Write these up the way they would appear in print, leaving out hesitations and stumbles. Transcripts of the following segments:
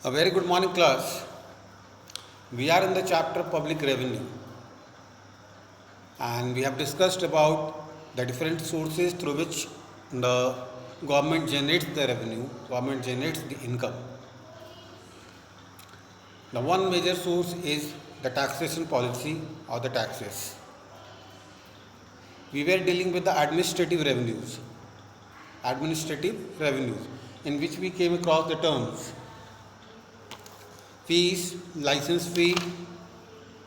A very good morning, class. We are in the chapter Public Revenue, and we have discussed about the different sources through which the government generates the revenue, government generates the income. The one major source is the taxation policy or the taxes. We were dealing with the administrative revenues, in which we came across the terms fees, license fee,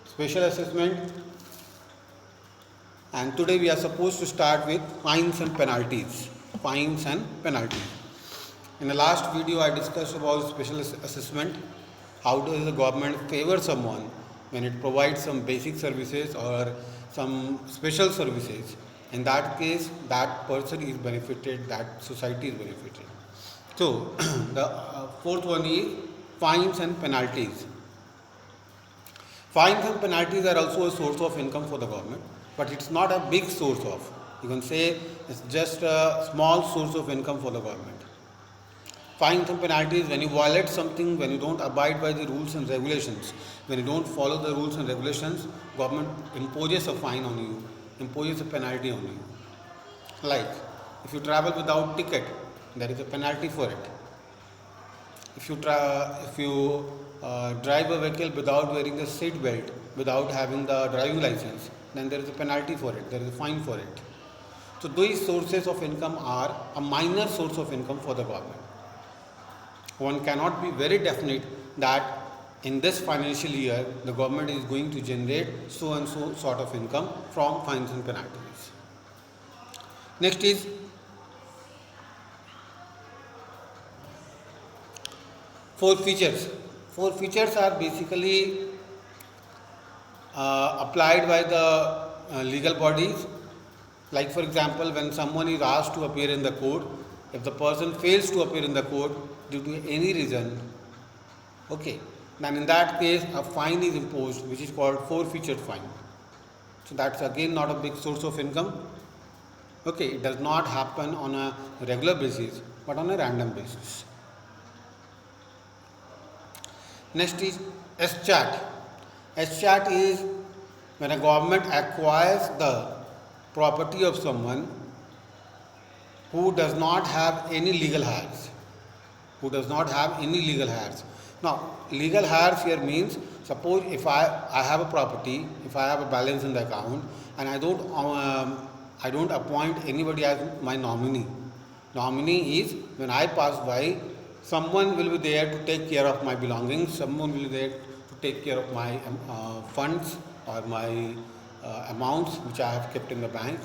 special assessment, and today we are supposed to start with fines and penalties. Fines and penalties. In the last video I discussed about special assessment. How does the government favor someone when it provides some basic services or some special services? In that case, that person is benefited, that society is benefited. So, the fourth one is fines and penalties. Fines and penalties are also a source of income for the government, but it's not a big source of. You can say it's just a small source of income for the government. Fines and penalties, when you violate something, when you don't abide by the rules and regulations, when you don't follow the rules and regulations, government imposes a fine on you, imposes a penalty on you. Like, if you travel without ticket, there is a penalty for it. If you drive a vehicle without wearing the seat belt, without having the driving license, then there is a penalty for it, there is a fine for it. So these sources of income are a minor source of income for the government. One cannot be very definite that in this financial year the government is going to generate so and so sort of income from fines and penalties. Next is forfeitures. Forfeitures are basically applied by the legal bodies. Like, for example, when someone is asked to appear in the court, if the person fails to appear in the court due to any reason, then in that case a fine is imposed, which is called forfeiture fine. So that's again not a big source of income. It does not happen on a regular basis, but on a random basis. Next is eschat. Eschat is when a government acquires the property of someone who does not have any legal heirs. Now, legal heirs here means, suppose if I have a property, if I have a balance in the account, and I don't appoint anybody as my nominee. Nominee is when I pass by, someone will be there to take care of my belongings, someone will be there to take care of my funds or my amounts which I have kept in the bank.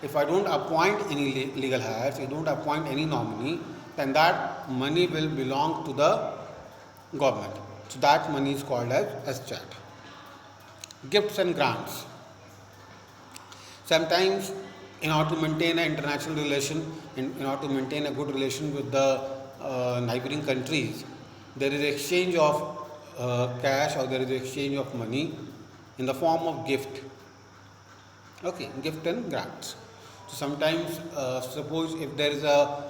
If I don't appoint any legal heirs, I don't appoint any nominee, then that money will belong to the government. So that money is called as eschat. Gifts and grants. Sometimes in order to maintain an international relation, in order to maintain a good relation with the neighboring countries, there is exchange of cash or there is exchange of money in the form of gift. Gift and grants. So sometimes, suppose if there is a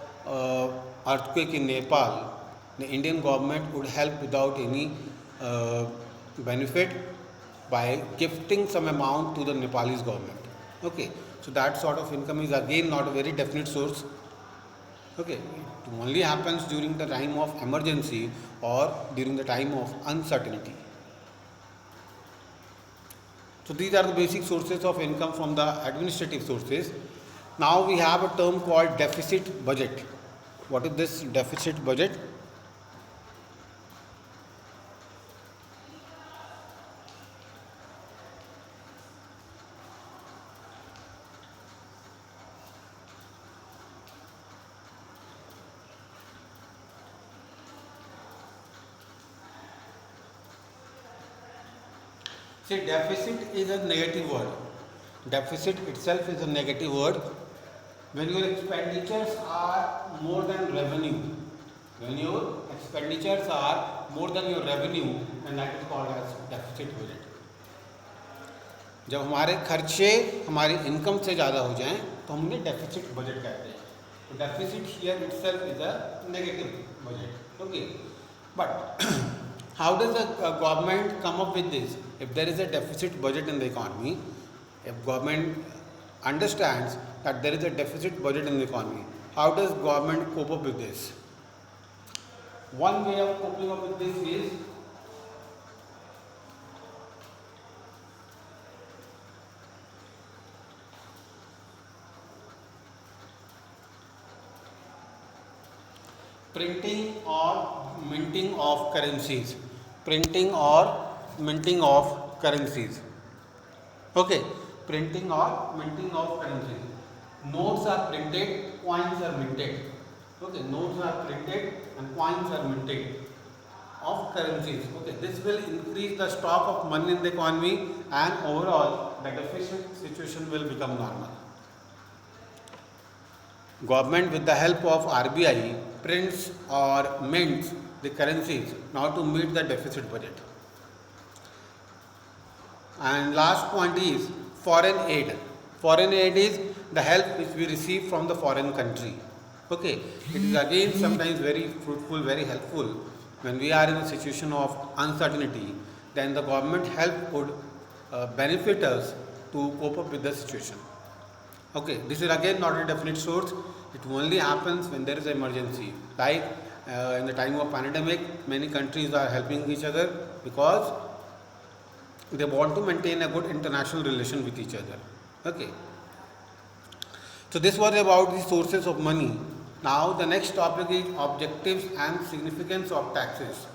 earthquake in Nepal, the Indian government would help without any benefit by gifting some amount to the Nepalese government. So that sort of income is again not a very definite source. It only happens during the time of emergency or during the time of uncertainty. So these are the basic sources of income from the administrative sources. Now we have a term called deficit budget. What is this deficit budget? See, deficit is a negative word. Deficit itself is a negative word. When your expenditures are more than revenue, then that is called as deficit budget. जब हमारे खर्चे हमारी income से ज़्यादा हो जाएं तो हम उन्हें डेफिसिट बजट कहते हैं. So deficit here itself is a negative budget. But How does the government come up with this? If there is a deficit budget in the economy, if government understands that there is a deficit budget in the economy, how does government cope up with this? One way of coping up with this is printing or minting of currencies. Printing or minting of currencies. Okay, printing or minting of currencies. Notes are printed, coins are minted. Okay, notes are printed and coins are minted of currencies. Okay, this will increase the stock of money in the economy and overall the deficit situation will become normal. Government with the help of RBI prints or mints the currencies now to meet the deficit budget. And last point is foreign aid. Foreign aid is the help which we receive from the foreign country. Okay, it is again sometimes very fruitful, very helpful when we are in a situation of uncertainty. Then the government help would benefit us to cope up with the situation. Okay, this is again not a definite source. It only happens when there is an emergency. Like in the time of pandemic, many countries are helping each other because they want to maintain a good international relation with each other. Okay. So this was about the sources of money. Now the next topic is objectives and significance of taxes.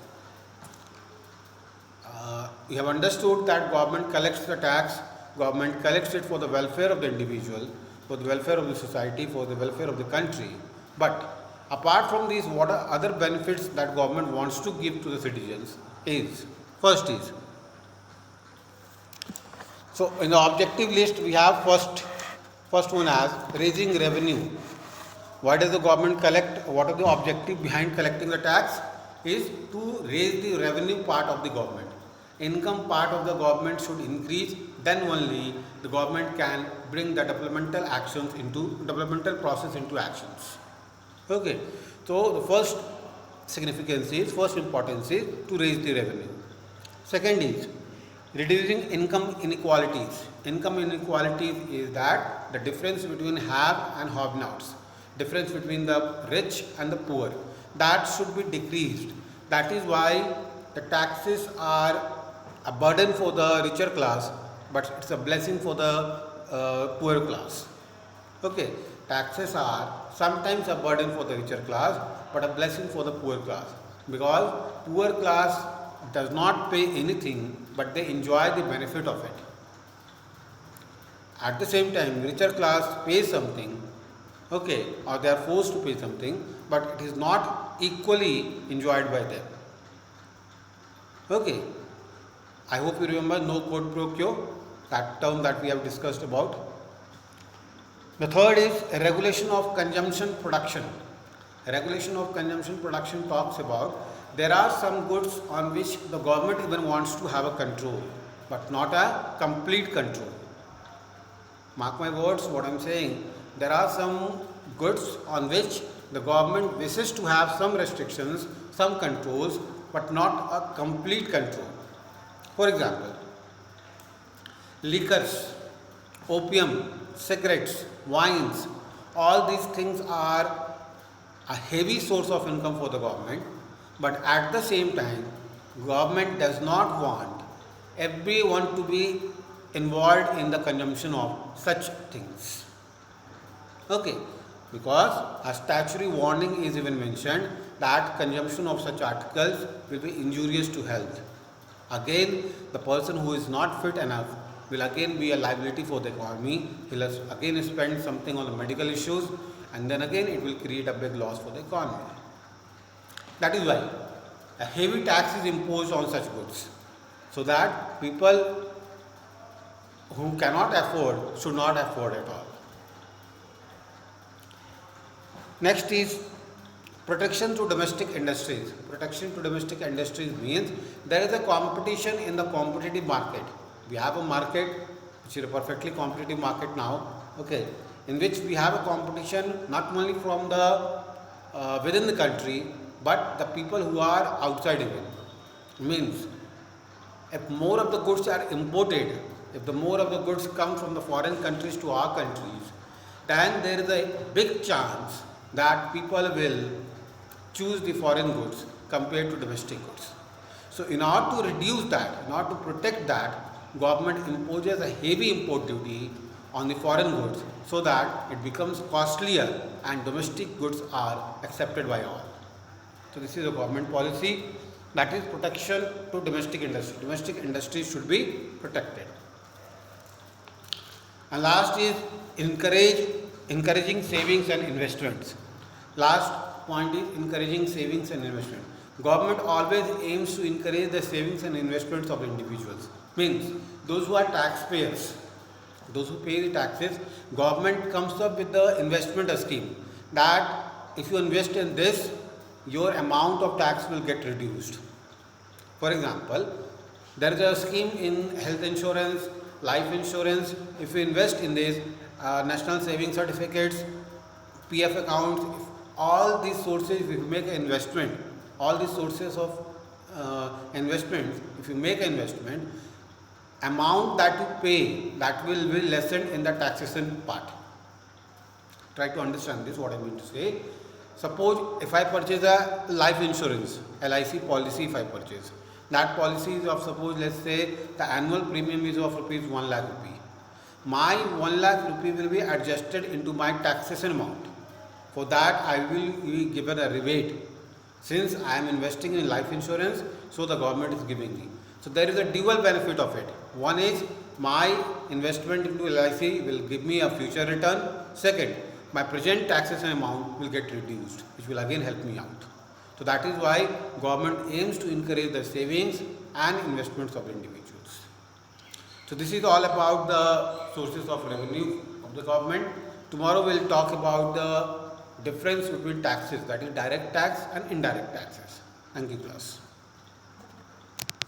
We have understood that government collects the tax. Government collects it for the welfare of the individual, for the welfare of the society, for the welfare of the country. But apart from these, what are other benefits that government wants to give to the citizens is, first is, so in the objective list we have first one as raising revenue. Why does the government collect? What are the objective behind collecting the tax? Is to raise the revenue part of the government. Income part of the government should increase, then only the government can bring the developmental process into actions. Okay, so the first importance is to raise the revenue. Second is reducing income inequalities. Income inequalities is that the difference between have and have-nots, difference between the rich and the poor, that should be decreased. That is why the taxes are a burden for the richer class, but it's a blessing for the poor class. Okay, taxes are sometimes a burden for the richer class, but a blessing for the poor class, because poor class does not pay anything, but they enjoy the benefit of it. At the same time, richer class pays something, okay, or they are forced to pay something, but it is not equally enjoyed by them. Okay, I hope you remember no quid pro quo, that term that we have discussed about. The third is regulation of consumption production. Regulation of consumption production talks about there are some goods on which the government even wants to have a control, but not a complete control. Mark my words, what I am saying. There are some goods on which the government wishes to have some restrictions, some controls, but not a complete control. For example, liquors, opium, cigarettes, wines, all these things are a heavy source of income for the government, but at the same time, government does not want everyone to be involved in the consumption of such things. Okay, because a statutory warning is even mentioned that consumption of such articles will be injurious to health. Again, the person who is not fit enough will again be a liability for the economy. He'll again spend something on the medical issues, and then again it will create a big loss for the economy. That is why a heavy tax is imposed on such goods, so that people who cannot afford should not afford at all. Next is protection to domestic industries. Protection to domestic industries means there is a competition in the competitive market. We have a market which is a perfectly competitive market now, okay, in which we have a competition not only from the within the country, but the people who are outside even. Means if more of the goods are imported, if the more of the goods come from the foreign countries to our countries, then there is a big chance that people will choose the foreign goods compared to domestic goods. So in order to reduce that, in order to protect that, government imposes a heavy import duty on the foreign goods so that it becomes costlier and domestic goods are accepted by all. So this is a government policy, that is protection to domestic industry. Domestic industry should be protected. And last is encouraging savings and investments. Last point is encouraging savings and investment. Government always aims to encourage the savings and investments of individuals. Means those who are taxpayers, those who pay the taxes, government comes up with the investment scheme that if you invest in this, your amount of tax will get reduced. For example, there is a scheme in health insurance, life insurance. If you invest in this, national saving certificates, PF accounts, all these sources, if you make an investment, all these sources of investment, if you make an investment, amount that you pay, that will be lessened in the taxation part. Try to understand this, what I mean to say. Suppose if I purchase a life insurance, LIC policy if I purchase, that policy is of, suppose let's say the annual premium is of rupees 1 lakh rupee. My 1 lakh rupee will be adjusted into my taxation amount. For that I will be given a rebate. Since I am investing in life insurance, so the government is giving me. So there is a dual benefit of it. One is my investment into LIC will give me a future return. Second, my present taxation amount will get reduced, which will again help me out. So that is why government aims to encourage the savings and investments of individuals. So this is all about the sources of revenue of the government. Tomorrow we will talk about the difference between taxes, that is direct tax and indirect taxes. Thank you, class.